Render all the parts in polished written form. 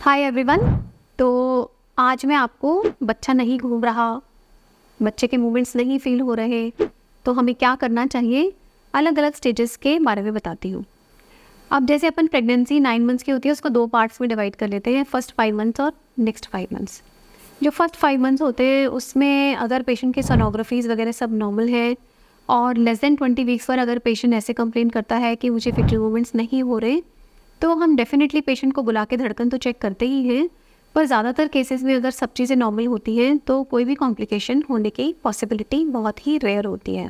Hi everyone. तो आज मैं आपको बच्चा नहीं घूम रहा, बच्चे के मूवमेंट्स नहीं फील हो रहे, तो हमें क्या करना चाहिए, अलग अलग स्टेजेस के बारे में बताती हूँ। अब जैसे अपन प्रेगनेंसी 9 मंथ्स की होती है, उसको 2 पार्ट्स में डिवाइड कर लेते हैं, फर्स्ट 5 मंथ्स और नेक्स्ट 5 मंथ्स। जो फर्स्ट 5 मंथ्स होते हैं उसमें अगर पेशेंट की सोनोग्राफीज़ वगैरह सब नॉर्मल है और लेस देन 20 वीक्स पर अगर पेशेंट ऐसे कंप्लेन करता है कि मुझे फिटल मूवमेंट्स नहीं हो रहे, तो हम डेफिनेटली पेशेंट को बुला के धड़कन तो चेक करते ही हैं। पर ज़्यादातर केसेस में अगर सब चीज़ें नॉर्मल होती हैं तो कोई भी कॉम्प्लिकेशन होने की पॉसिबिलिटी बहुत ही रेयर होती है।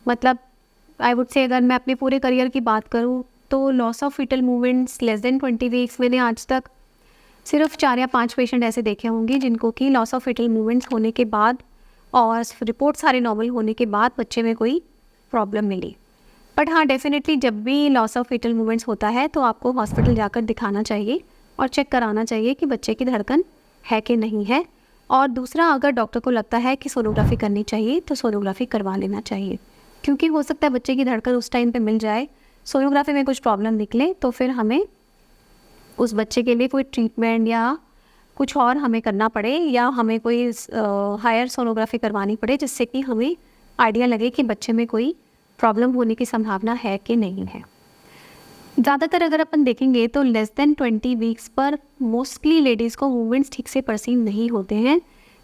मतलब आई वुड से अगर मैं अपने पूरे करियर की बात करूँ तो loss of fetal movements less than 20 weeks मैंने आज तक सिर्फ 4 या 5 पेशेंट ऐसे देखे होंगे जिनको कि लॉस ऑफ फिटल मूवमेंट्स होने के बाद और रिपोर्ट सारे नॉर्मल होने के बाद बच्चे में कोई प्रॉब्लम मिली। बट हाँ, डेफिनेटली जब भी लॉस ऑफ फिटल मूवमेंट्स होता है तो आपको हॉस्पिटल जाकर दिखाना चाहिए और चेक कराना चाहिए कि बच्चे की धड़कन है कि नहीं है। और दूसरा, अगर डॉक्टर को लगता है कि सोनोग्राफी करनी चाहिए तो सोनोग्राफी करवा लेना चाहिए, क्योंकि हो सकता है बच्चे की धड़कन उस टाइम पे मिल जाए, सोनोग्राफी में कुछ प्रॉब्लम निकले तो फिर हमें उस बच्चे के लिए कोई ट्रीटमेंट या कुछ और हमें करना पड़े या हमें कोई हायर सोनोग्राफी करवानी पड़े, जिससे कि हमें आइडिया लगे कि बच्चे में कोई प्रॉब्लम होने की संभावना है कि नहीं है। ज़्यादातर अगर अपन देखेंगे तो लेस देन 20 वीक्स पर मोस्टली लेडीज़ को मूवमेंट्स ठीक से परसीव नहीं होते हैं,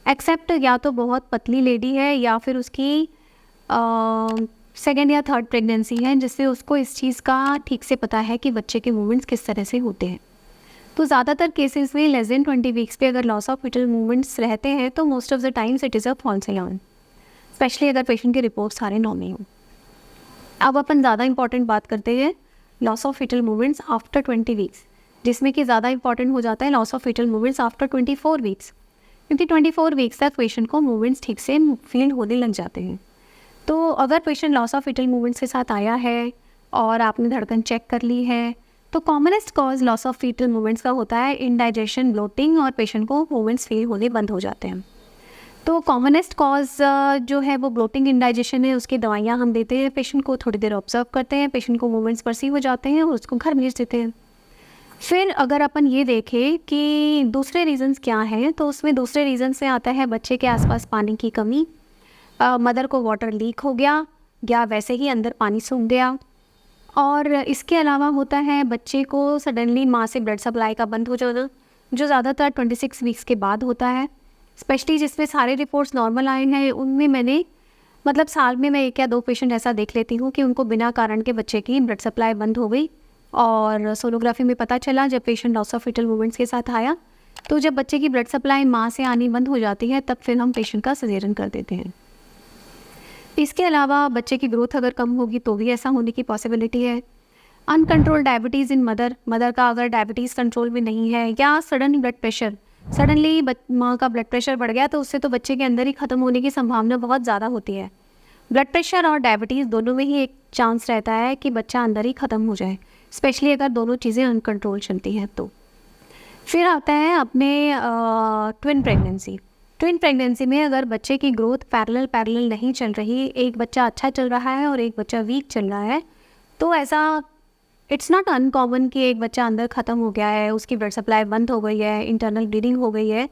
एक्सेप्ट या तो बहुत पतली लेडी है या फिर उसकी सेकेंड या थर्ड प्रेगनेंसी है, जिससे उसको इस चीज़ का ठीक से पता है कि बच्चे के मूवमेंट्स किस तरह से होते हैं। तो ज़्यादातर केसेस में लेस देन 20 वीक्स पे अगर लॉस ऑफ फिटल मूवमेंट्स रहते हैं तो most of the times it is a false alarm, specially अगर पेशेंट के रिपोर्ट सारे नॉर्मल हों। अब अपन ज़्यादा इंपॉर्टेंट बात करते हैं loss of fetal movements after 20 weeks, जिसमें कि ज़्यादा इंपॉर्टेंट हो जाता है loss of fetal movements after 24 weeks, क्योंकि 24 वीक्स तक पेशेंट को मूवमेंट्स ठीक से फील होने लग जाते हैं। तो अगर patient loss of fetal movements के साथ आया है और आपने धड़कन चेक कर ली है, तो commonest cause loss of fetal movements का होता है इंडाइजेशन, ब्लोटिंग, और पेशेंट को मूवमेंट्स फील होने बंद हो जाते हैं। तो कॉमनेस्ट कॉज जो है वो ब्लोटिंग, इंडाइजेशन है। उसकी दवाइयाँ हम देते हैं पेशेंट को, थोड़ी देर ऑब्जर्व करते हैं, पेशेंट को मूवमेंट्स परसीव हो जाते हैं और उसको घर भेज देते हैं। फिर अगर अपन ये देखें कि दूसरे रीजंस क्या हैं, तो उसमें दूसरे रीजन से आता है बच्चे के आसपास पानी की कमी, मदर को वाटर लीक हो गया या वैसे ही अंदर पानी सूख गया, और इसके अलावा होता है बच्चे को सडनली माँ से ब्लड सप्लाई का बंद हो जाना, जो ज़्यादातर 26 वीक्स के बाद होता है। स्पेशली जिसमें सारे रिपोर्ट्स नॉर्मल आए हैं, उनमें मैंने मतलब साल में मैं 1 या 2 पेशेंट ऐसा देख लेती हूँ कि उनको बिना कारण के बच्चे की ब्लड सप्लाई बंद हो गई, और सोनोग्राफी में पता चला जब patient loss of fetal movements के साथ आया, तो जब बच्चे की ब्लड सप्लाई माँ से आनी बंद हो जाती है तब फिर हम पेशेंट का सिजेरियन कर देते हैं। इसके अलावा बच्चे की ग्रोथ अगर कम होगी तो भी ऐसा होने की पॉसिबिलिटी है। अनकंट्रोल डायबिटीज़ इन मदर का अगर डायबिटीज़ कंट्रोल में नहीं है, या सडन ब्लड प्रेशर, सडनली माँ का ब्लड प्रेशर बढ़ गया, तो उससे तो बच्चे के अंदर ही ख़त्म होने की संभावना बहुत ज़्यादा होती है। ब्लड प्रेशर और डायबिटीज़ दोनों में ही एक चांस रहता है कि बच्चा अंदर ही ख़त्म हो जाए, स्पेशली अगर दोनों चीज़ें अनकंट्रोल चलती हैं तो। फिर आता है अपने ट्विन प्रेगनेंसी। ट्विन प्रेगनेंसी में अगर बच्चे की ग्रोथ पैरेलल नहीं चल रही, एक बच्चा अच्छा चल रहा है और एक बच्चा वीक चल रहा है, तो ऐसा इट्स नॉट अनकॉमन कि एक बच्चा अंदर ख़त्म हो गया है, उसकी ब्लड सप्लाई बंद हो गई है, इंटरनल ब्लीडिंग हो गई है,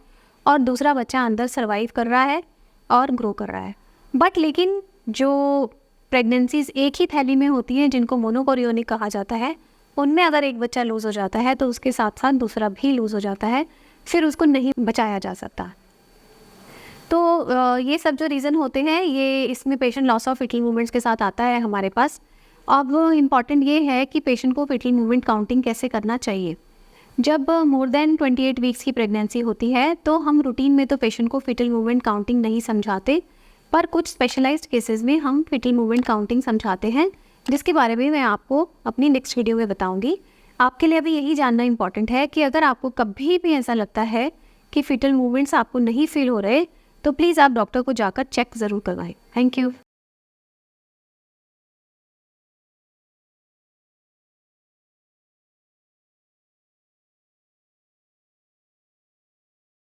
और दूसरा बच्चा अंदर सर्वाइव कर रहा है और ग्रो कर रहा है। बट लेकिन जो प्रेगनेंसीज एक ही थैली में होती हैं, जिनको मोनोकोरियोनिक कहा जाता है, उनमें अगर एक बच्चा लूज़ हो जाता है तो उसके साथ साथ दूसरा भी लूज़ हो जाता है, फिर उसको नहीं बचाया जा सकता। तो ये सब जो रीज़न होते हैं, ये इसमें patient loss of fetal movements के साथ आता है हमारे पास। अब इम्पॉर्टेंट ये है कि पेशेंट को फिटल मूवमेंट काउंटिंग कैसे करना चाहिए। जब मोर देन 28 वीक्स की प्रेगनेंसी होती है तो हम रूटीन में तो पेशेंट को फिटल मूवमेंट काउंटिंग नहीं समझाते, पर कुछ स्पेशलाइज्ड केसेस में हम फिटल मूवमेंट काउंटिंग समझाते हैं, जिसके बारे में मैं आपको अपनी नेक्स्ट वीडियो में बताऊंगी। आपके लिए अभी यही जानना इंपॉर्टेंट है कि अगर आपको कभी भी ऐसा लगता है कि फिटल मूवमेंट्स आपको नहीं फील हो रहे, तो प्लीज़ आप डॉक्टर को जाकर चेक ज़रूर करवाएं। Thank you.